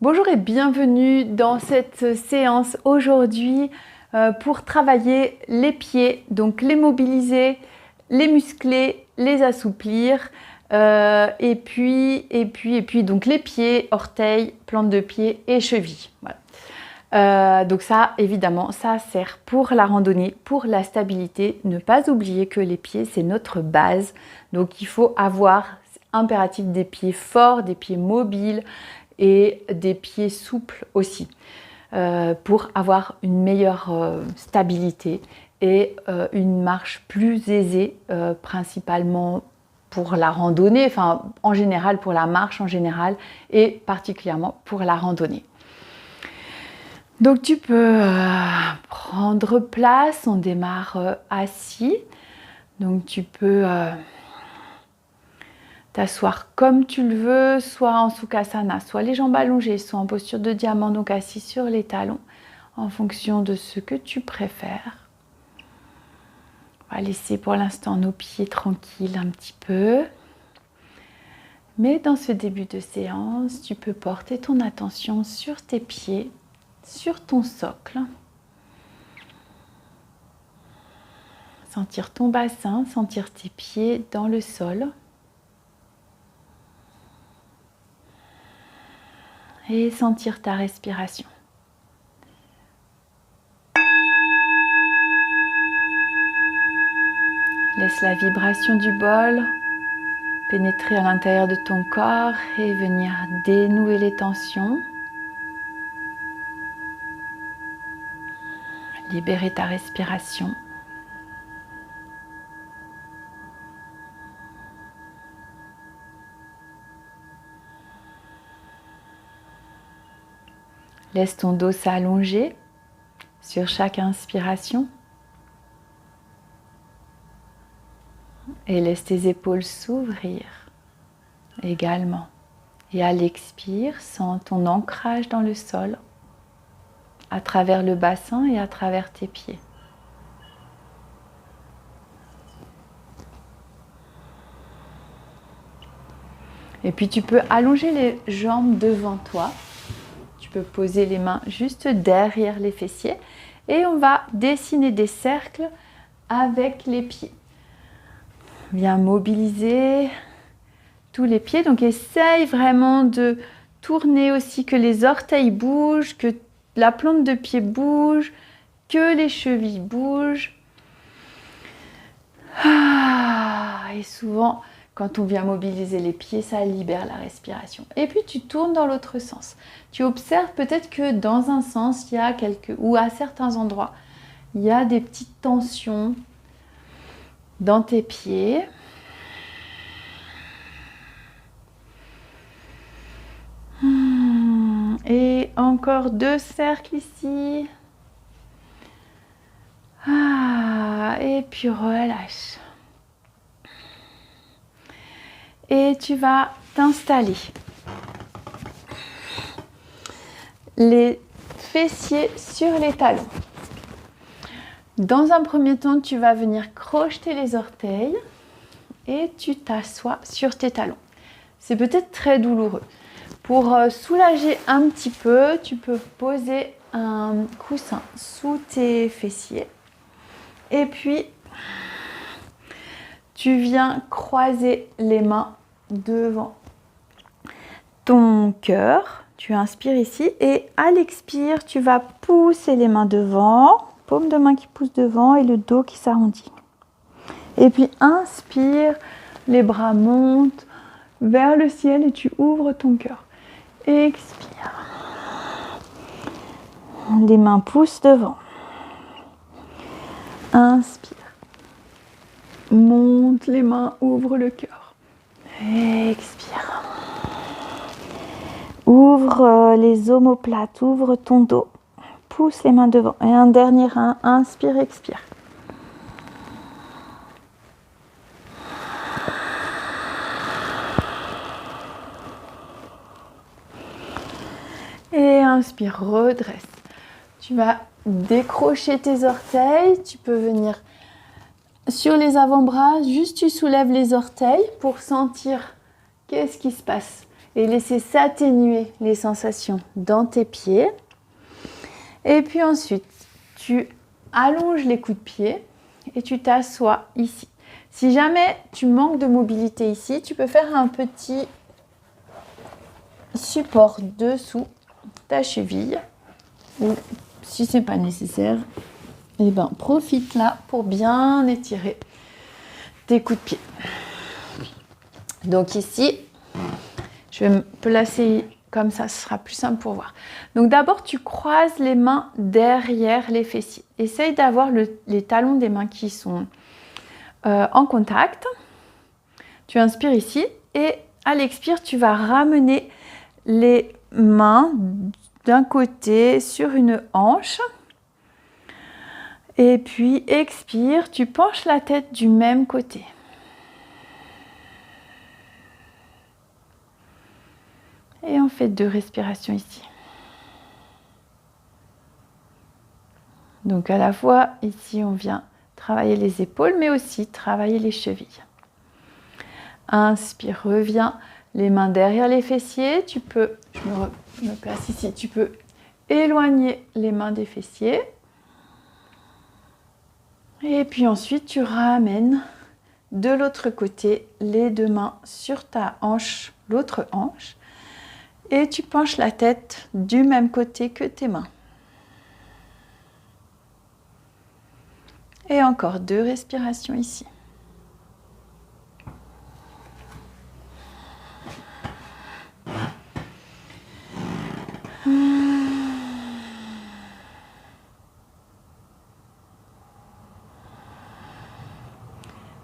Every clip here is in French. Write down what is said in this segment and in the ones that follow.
Bonjour et bienvenue dans cette séance aujourd'hui pour travailler les pieds, donc les mobiliser, les muscler, les assouplir et puis donc les pieds, orteils, plante de pied et chevilles. Voilà. Donc ça, évidemment, ça sert pour la randonnée, pour la stabilité. Ne pas oublier que les pieds, c'est notre base. Donc il faut avoir impératif des pieds forts, des pieds mobiles et des pieds souples aussi pour avoir une meilleure stabilité et une marche plus aisée, principalement pour la randonnée, enfin en général pour la marche en général et particulièrement pour la randonnée. Donc tu peux prendre place, on démarre assis, donc tu peux t'asseoir comme tu le veux, soit en Sukhasana, soit les jambes allongées, soit en posture de diamant, donc assis sur les talons, en fonction de ce que tu préfères. On va laisser pour l'instant nos pieds tranquilles un petit peu. Mais dans ce début de séance, tu peux porter ton attention sur tes pieds, sur ton socle. Sentir ton bassin, sentir tes pieds dans le sol. Et sentir ta respiration. Laisse la vibration du bol pénétrer à l'intérieur de ton corps et venir dénouer les tensions. Libérer ta respiration. Laisse ton dos s'allonger sur chaque inspiration. Et laisse tes épaules s'ouvrir également. Et à l'expire, sens ton ancrage dans le sol, à travers le bassin et à travers tes pieds. Et puis tu peux allonger les jambes devant toi. Tu peux poser les mains juste derrière les fessiers. Et on va dessiner des cercles avec les pieds. Viens mobiliser tous les pieds. Donc essaye vraiment de tourner aussi, que les orteils bougent, que la plante de pied bouge, que les chevilles bougent. Et souvent, quand on vient mobiliser les pieds, ça libère la respiration. Et puis tu tournes dans l'autre sens. Tu observes peut-être que dans un sens, il y a ou à certains endroits, il y a des petites tensions dans tes pieds. Et encore 2 cercles ici. Et puis relâche. Et tu vas t'installer. Les fessiers sur les talons. Dans un premier temps, tu vas venir crocheter les orteils et tu t'assois sur tes talons. C'est peut-être très douloureux. Pour soulager un petit peu, tu peux poser un coussin sous tes fessiers. Et puis, tu viens croiser les mains devant ton cœur. Tu inspires ici et à l'expire, tu vas pousser les mains devant, paume de main qui pousse devant et le dos qui s'arrondit. Et puis inspire, les bras montent vers le ciel et tu ouvres ton cœur. Expire. Les mains poussent devant. Inspire. Monte les mains, ouvre le cœur. Expire. Ouvre les omoplates, ouvre ton dos. Pousse les mains devant. Et un dernier inspire, expire. Et inspire, redresse. Tu vas décrocher tes orteils. Tu peux venir sur les avant-bras. Juste tu soulèves les orteils pour sentir qu'est-ce qui se passe. et laisser s'atténuer les sensations dans tes pieds. Et puis ensuite, tu allonges les coups de pied et tu t'assois ici. Si jamais tu manques de mobilité ici, tu peux faire un petit support dessous ta cheville. Ou si ce n'est pas nécessaire, eh ben, profite là pour bien étirer tes coups de pied. Donc ici, je vais me placer comme ça, ce sera plus simple pour voir. Donc d'abord, tu croises les mains derrière les fessiers. Essaye d'avoir les talons des mains qui sont en contact. Tu inspires ici et à l'expire, tu vas ramener les mains d'un côté sur une hanche. Et puis expire, tu penches la tête du même côté. Et on fait 2 respirations ici. Donc à la fois, ici, on vient travailler les épaules, mais aussi travailler les chevilles. Inspire, reviens, les mains derrière les fessiers. Tu peux, je me place ici, tu peux éloigner les mains des fessiers. Et puis ensuite, tu ramènes de l'autre côté les 2 mains sur ta hanche, l'autre hanche. Et tu penches la tête du même côté que tes mains. Et encore 2 respirations ici.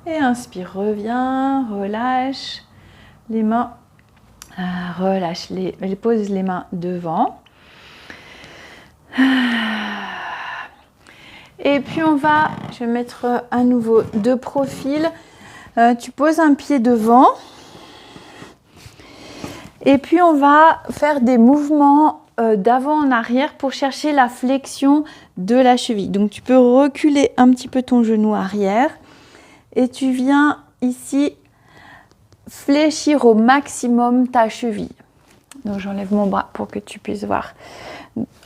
Et inspire, reviens, relâche les mains. Relâche pose les mains devant. Et puis je vais mettre à nouveau de profil. Tu poses un pied devant. Et puis on va faire des mouvements d'avant en arrière pour chercher la flexion de la cheville. Donc tu peux reculer un petit peu ton genou arrière. Et tu viens ici fléchir au maximum ta cheville. Donc j'enlève mon bras pour que tu puisses voir.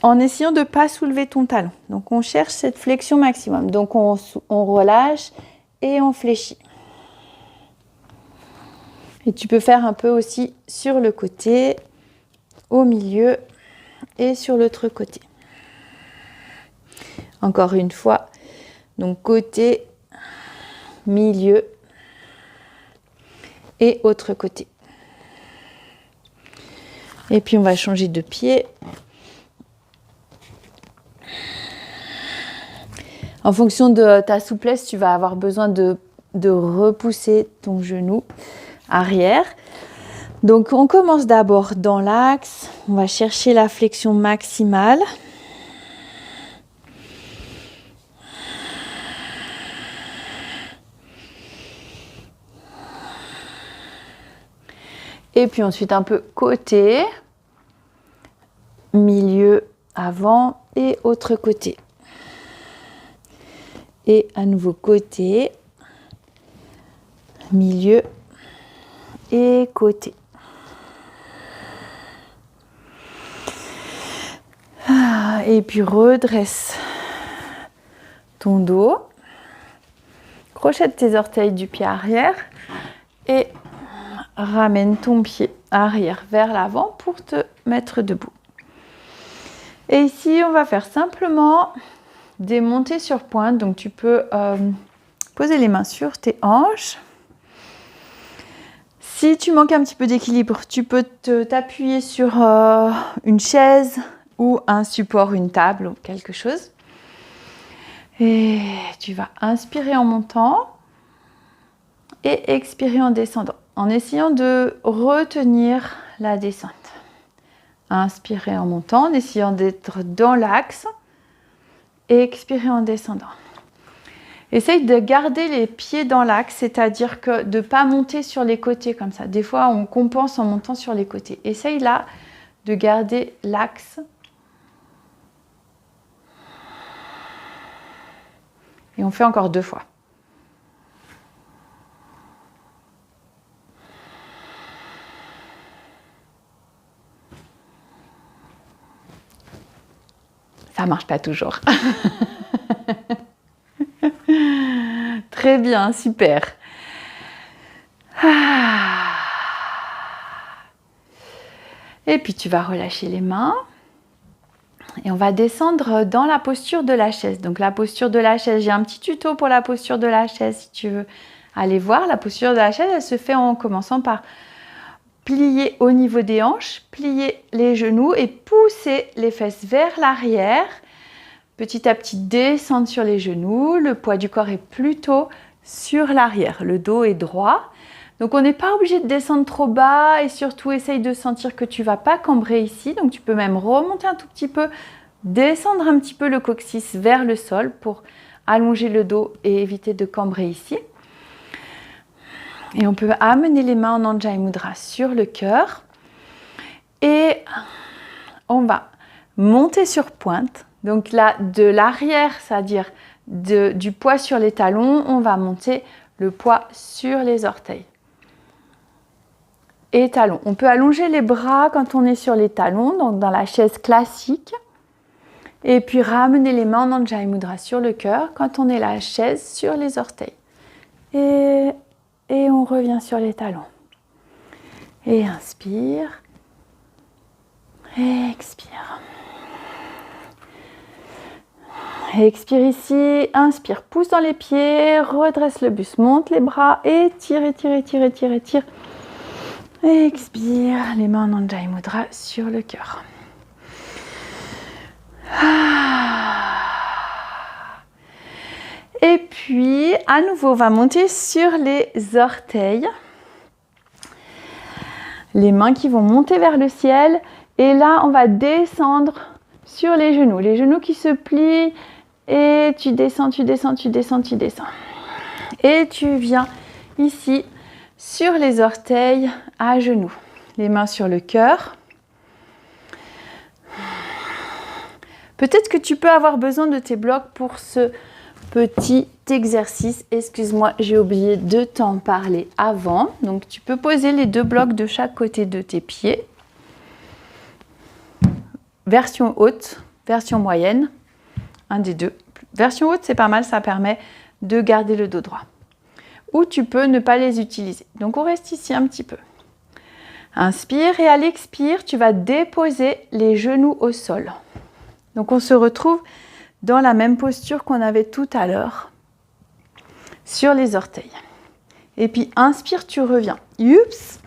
En essayant de ne pas soulever ton talon. Donc on cherche cette flexion maximum. Donc on relâche et on fléchit. Et tu peux faire un peu aussi sur le côté, au milieu et sur l'autre côté. Encore une fois. Donc côté, milieu et autre côté. Et puis on va changer de pied. En fonction de ta souplesse, tu vas avoir besoin de repousser ton genou arrière. Donc on commence d'abord dans l'axe. On va chercher la flexion maximale. Et puis ensuite un peu côté, milieu, avant et autre côté. Et à nouveau côté, milieu et côté. Et puis redresse ton dos. Crochette tes orteils du pied arrière et ramène ton pied arrière vers l'avant pour te mettre debout. Et ici, on va faire simplement des montées sur pointe. Donc, tu peux poser les mains sur tes hanches. Si tu manques un petit peu d'équilibre, tu peux t'appuyer sur une chaise ou un support, une table ou quelque chose. Et tu vas inspirer en montant et expirer en descendant, en essayant de retenir la descente. Inspirer en montant, en essayant d'être dans l'axe et expirer en descendant. Essaye de garder les pieds dans l'axe, c'est-à-dire que de ne pas monter sur les côtés comme ça. Des fois, on compense en montant sur les côtés. Essaye là de garder l'axe. Et on fait encore 2 fois. Ça marche pas toujours. Très bien, super. Et puis tu vas relâcher les mains. Et on va descendre dans la posture de la chaise. Donc la posture de la chaise, j'ai un petit tuto pour la posture de la chaise si tu veux aller voir. La posture de la chaise, elle se fait en commençant par plier au niveau des hanches, plier les genoux et pousser les fesses vers l'arrière. Petit à petit, descendre sur les genoux. Le poids du corps est plutôt sur l'arrière. Le dos est droit. Donc on n'est pas obligé de descendre trop bas et surtout essaye de sentir que tu ne vas pas cambrer ici. Donc tu peux même remonter un tout petit peu, descendre un petit peu le coccyx vers le sol pour allonger le dos et éviter de cambrer ici. Et on peut amener les mains en Anjali Mudra sur le cœur. Et on va monter sur pointe. Donc là, de l'arrière, c'est-à-dire du poids sur les talons, on va monter le poids sur les orteils. Et talons. On peut allonger les bras quand on est sur les talons, donc dans la chaise classique. Et puis ramener les mains en Anjali Mudra sur le cœur quand on est la chaise sur les orteils. Et on revient sur les talons. Et inspire. Et expire. Expire ici, inspire, pousse dans les pieds, redresse le buste, monte les bras et tire, étire, étire, étire, étire. Expire, les mains en Anjali Mudra sur le cœur. Et puis, à nouveau, on va monter sur les orteils. Les mains qui vont monter vers le ciel. Et là, on va descendre sur les genoux. Les genoux qui se plient. Et tu descends, tu descends, tu descends, tu descends. Et tu viens ici sur les orteils à genoux. Les mains sur le cœur. Peut-être que tu peux avoir besoin de tes blocs pour ce petit exercice. Excuse-moi, j'ai oublié de t'en parler avant. Donc, tu peux poser les 2 blocs de chaque côté de tes pieds. Version haute, version moyenne. Un des 2. Version haute, c'est pas mal, ça permet de garder le dos droit. Ou tu peux ne pas les utiliser. Donc, on reste ici un petit peu. Inspire et à l'expire, tu vas déposer les genoux au sol. Donc, on se retrouve dans la même posture qu'on avait tout à l'heure sur les orteils. Et puis, inspire, tu reviens. Oups!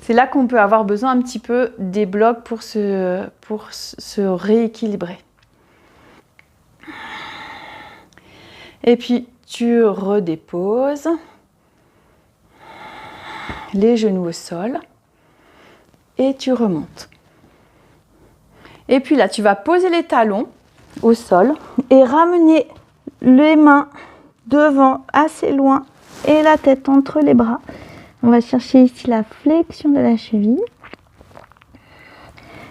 C'est là qu'on peut avoir besoin un petit peu des blocs pour se rééquilibrer. Et puis, tu redéposes les genoux au sol et tu remontes. Et puis là, tu vas poser les talons au sol et ramener les mains devant assez loin et la tête entre les bras. On va chercher ici la flexion de la cheville.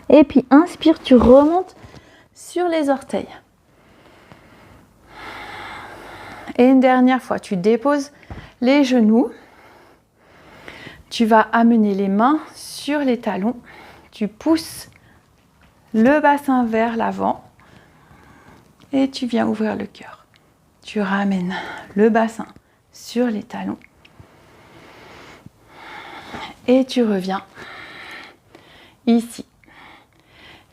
Et puis, inspire, tu remontes sur les orteils. Et une dernière fois, tu déposes les genoux. Tu vas amener les mains sur les talons. Tu pousses le bassin vers l'avant. Et tu viens ouvrir le cœur. Tu ramènes le bassin sur les talons. Et tu reviens ici.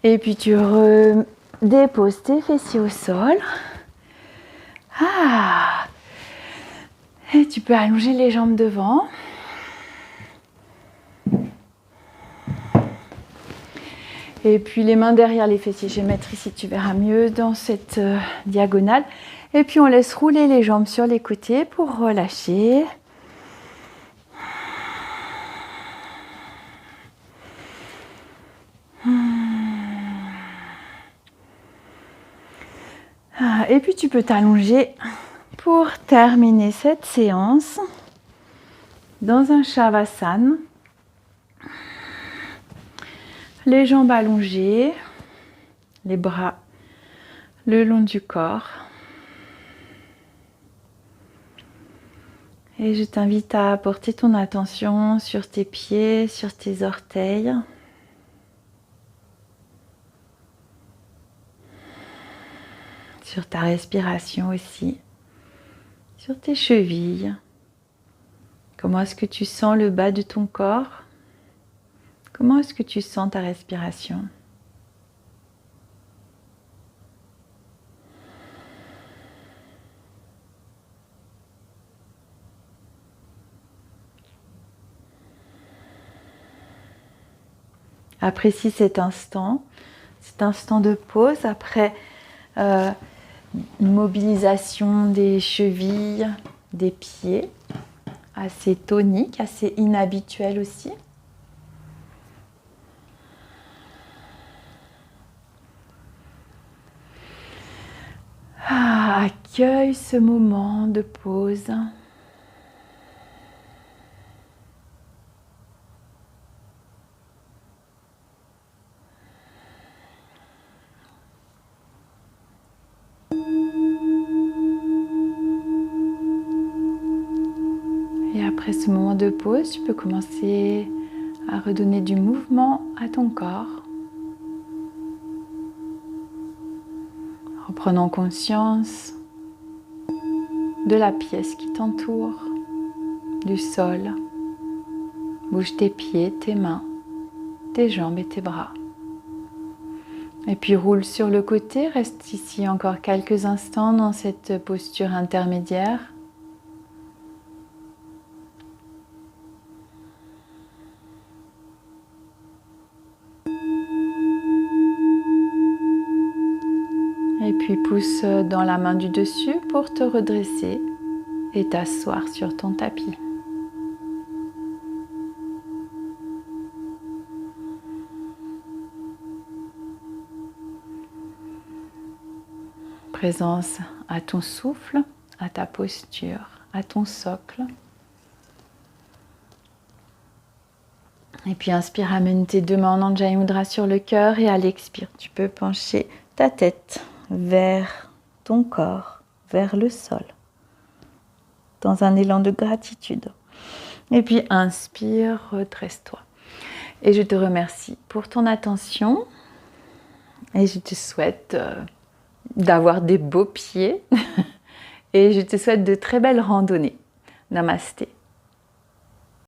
Et puis tu déposes tes fessiers au sol. Et tu peux allonger les jambes devant. Et puis les mains derrière les fessiers. Je vais mettre ici, tu verras mieux dans cette diagonale. Et puis on laisse rouler les jambes sur les côtés pour relâcher. Et puis tu peux t'allonger pour terminer cette séance dans un Shavasana. Les jambes allongées, les bras le long du corps. Et je t'invite à porter ton attention sur tes pieds, sur tes orteils. sur ta respiration aussi, sur tes chevilles. Comment est-ce que tu sens le bas de ton corps? Comment est-ce que tu sens ta respiration? Apprécie cet instant de pause après une mobilisation des chevilles, des pieds, assez tonique, assez inhabituel aussi. Accueille ce moment de pause. Et après ce moment de pause, tu peux commencer à redonner du mouvement à ton corps. Reprenant conscience de la pièce qui t'entoure, du sol. Bouge tes pieds, tes mains, tes jambes et tes bras. Et puis roule sur le côté, reste ici encore quelques instants dans cette posture intermédiaire. Et puis pousse dans la main du dessus pour te redresser et t'asseoir sur ton tapis. Présence à ton souffle, à ta posture, à ton socle. Et puis inspire, amène tes deux mains en Anjali Mudra sur le cœur et à l'expire, tu peux pencher ta tête vers ton corps, vers le sol, dans un élan de gratitude. Et puis inspire, redresse-toi. Et je te remercie pour ton attention et je te souhaite d'avoir des beaux pieds et je te souhaite de très belles randonnées. Namasté.